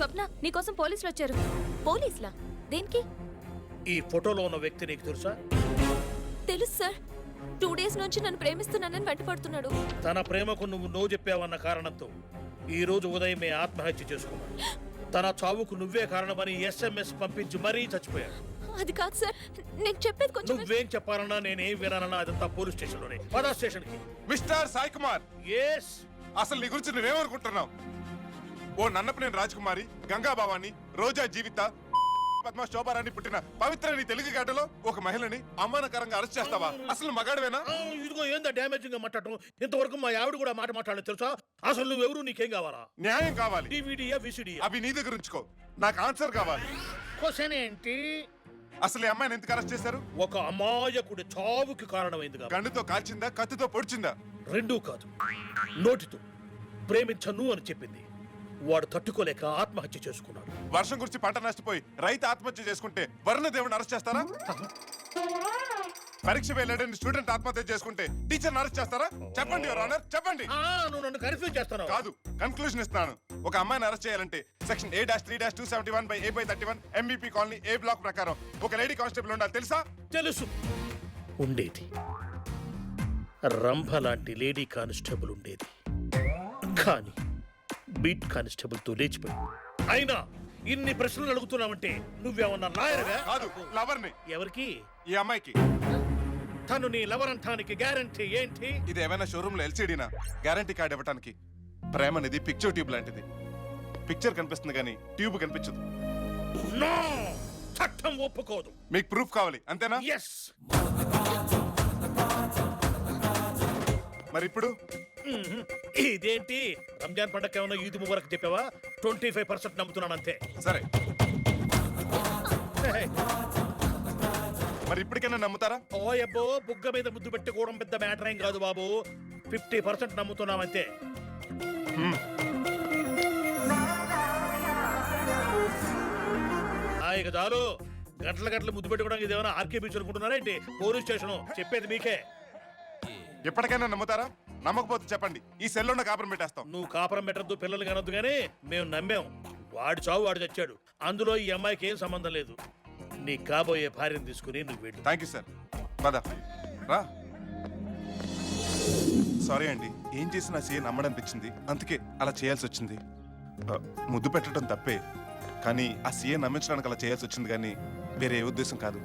స్వప్న నీకోసం పోలీసులు వచ్చారు. పోలీసులా? దేనికి? ఈ ఫోటోలో ఉన్న వ్యక్తి నీకు తెలుసా? తెలుసు సార్. 2 days నుంచి నన్ను ప్రేమిస్తున్నానని వెంటపడుతున్నాడు. తన ప్రేమకు నువ్వు నో చెప్పావన్న కారణంతో ఈ రోజు ఉదయమే ఆత్మహత్య చేసుకున్నాడు. తన చావుకు నువ్వే కారణమని SMS పంపించి మరీ చచ్చిపోయాడు. అది కాదు సార్, నేను చెప్పేది కొంచెం. నువ్వేం చెప్పాలన్నా నేనేం వినాలన్నా అదంతా పోలీస్ స్టేషన్లోనే. పదా స్టేషన్కి. Mister Sai Kumar, yes. అసలు నీ గురించి నువ్వేమనుకుంటున్నావు? ఓ నన్నపనేని రాజకుమారి, గంగా భవాని, రోజా జీవిత, పద్మ శోభారాన్ని పుట్టిన పవిత్ర నీ తెలుగు గడ్డలో ఒక మహిళని అవమానకరంగా అరెస్ట్ చేస్తావా? అసలు మగాడివేనా? ఇదిగో ఏందా డామేజింగ్ గా మాట్లాడటం. ఇంతవరకు మా ఆవిడ కూడా మాట్లాడలేదు తెలుసా? అసలు నువ్వెవరు, నీకేం కావాలా? న్యాయం కావాలి. డివిడియా విసిడియా? అవి నీ దగ్గర ఉంచుకో, నాకు ఆన్సర్ కావాలి. క్వశ్చన్ ఏంటి? అసలు ఈ అమ్మాయిని ఎందుకు అరెస్ట్ చేశారు? ఒక అమాయకుడి చావుకి కారణమైంది కాబట్టి. గండుతో కాల్చిందా, కత్తితో పొడిచిందా? రెండూ కాదు, నోటితో ప్రేమించను అని చెప్పింది. వాడు తట్టుకోలేక ఆత్మహత్య చేసుకున్నాడు. వర్షం గురించి పంట నష్టపోయి రైతు ఆత్మహత్య చేసుకుంటే వరుణ దేవుని అరెస్ట్ చేస్తారా? పరీక్ష వెళ్ళాడని స్టూడెంట్ ఆత్మహత్య చేసుకుంటే టీచర్ అరెస్ట్ చేస్తారా? చెప్పండి యువర్ ఆనర్, చెప్పండి. నువ్వు నన్ను కన్ఫ్యూజ్ చేస్తున్నావు. కాదు, కన్క్లూజన్ ఇస్తాను. ఒక అమ్మాయిని అరెస్ట్ చేయాలంటే section A-3-271/A/31 MBP colony A block ప్రకారం ఒక లేడీ కానిస్టేబుల్ ఉండాలి, తెలుసా? తెలుసు, ఉండేది. రంభ లాంటి లేడీ కానిస్టేబుల్ ఉండేది, కానీ బీట్ కానిస్టేబుల్ తో లేచిపోయింది. అయినా ఇన్ని ప్రశ్నలు అడుగుతున్నావంటే నువ్వేమన్నా లాయర్గా? కాదు, లవర్ని. ఎవరికి? ఈ అమ్మాయికి. తను నీ లవర్ అంటానికి గ్యారంటీ ఏంటి? ఇది ఏమైనా షోరూమ్ లో LCDనా గ్యారంటీ కార్డ్ ఇవ్వడానికి? ప్రేమ అనేది పిక్చర్ ట్యూబ్ లాంటిది. పిక్చర్ కనిపిస్తుంది కానీ ట్యూబ్ కనిపించదు. నో, చట్టం ఒప్పుకోదు. మీకు ప్రూఫ్ కావాలి అంతేనా? ఎస్. మరి ఇప్పుడు ఇదేంటి, రంజాన్ పండగ ఏమన్నా ఈద్ ముబారక్ చెప్పావా? 25% నమ్ముతున్నాను అంతే. సరే, మరి ఇప్పటికైనా నమ్ముతారా? ఓ అబ్బో, బుగ్గ మీద ముద్దు పెట్టుకోవడం పెద్ద మ్యాటర్ ఏం కాదు బాబు. 50% నమ్ముతున్నామంతే. ఇక చాలు. గంటల గంటలు ముద్దు పెట్టుకోవడానికి ఇదేమైనా ఆర్కే బీచ్ అనుకుంటున్నారా ఏంటి? Police station. చెప్పేది మీకే. ఎప్పటికైనా నమ్ముతారా? నమ్మకపోతే చెప్పండి, ఈ సెల్లోనే కాపురం పెట్టేస్తాం. నువ్వు కాపురం పెట్టద్దు, పిల్లలు కనొద్దు, కానీ మేము నమ్మాం. వాడు చావు వాడు చచ్చాడు, అందులో ఈ అమ్మాయికి ఏం సంబంధం లేదు. నీ కాబోయే భార్యను తీసుకుని నువ్వు వెళ్ళు. Thank you sir. పద రా. సారీ అండి, ఏం చేసినా సీఏ నమ్మడనిపించింది, అందుకే అలా చేయాల్సి వచ్చింది. ముద్దు పెట్టడం తప్పే, కానీ ఆ సీఏ నమ్మించడానికి అలా చేయాల్సి వచ్చింది, కానీ వేరే ఏ ఉద్దేశం కాదు.